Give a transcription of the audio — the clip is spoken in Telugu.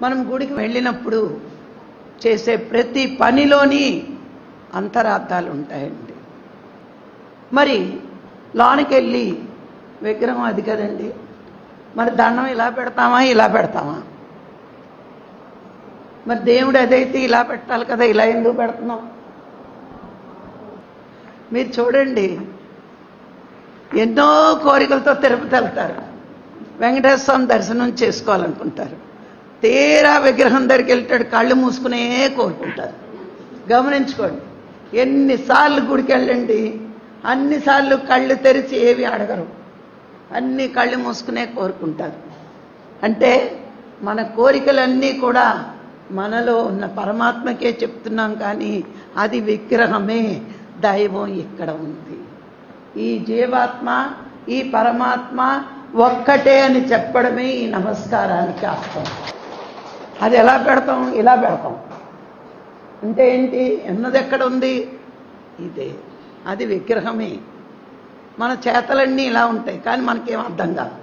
మనం గుడికి వెళ్ళినప్పుడు చేసే ప్రతి పనిలోని అంతరార్థాలు ఉంటాయండి. మరి లోనికి విగ్రహం అది కదండి, మరి దండం ఇలా పెడతామా ఇలా పెడతామా? మరి దేవుడు అదైతే ఇలా పెట్టాలి కదా, ఇలా ఎందుకు పెడుతున్నాం? మీరు చూడండి, ఎన్నో కోరికలతో తిరుపతి వెళ్తారు, వెంకటేశ్వర స్వామి దర్శనం చేసుకోవాలనుకుంటారు. తీరా విగ్రహం దగ్గరికి వెళ్తాడు, కళ్ళు మూసుకునే కోరుకుంటారు. గమనించుకోండి, ఎన్నిసార్లు గుడికి వెళ్ళండి, అన్నిసార్లు కళ్ళు తెరిచి ఏవి అడగరు, అన్ని కళ్ళు మూసుకునే కోరుకుంటారు. అంటే మన కోరికలన్నీ కూడా మనలో ఉన్న పరమాత్మకే చెప్తున్నాం, కానీ అది విగ్రహమే, దైవం ఇక్కడ ఉంది. ఈ జీవాత్మ ఈ పరమాత్మ ఒక్కటే అని చెప్పడమే ఈ నమస్కారానికి అర్థం. అది ఎలా పెడతాం? ఇలా పెడతాం. అంటే ఏంటి? ఎన్నది ఎక్కడ ఉంది? ఇదే, అది విగ్రహమే. మన చేతలన్నీ ఇలా ఉంటాయి, కానీ మనకేం అర్థం కాదు.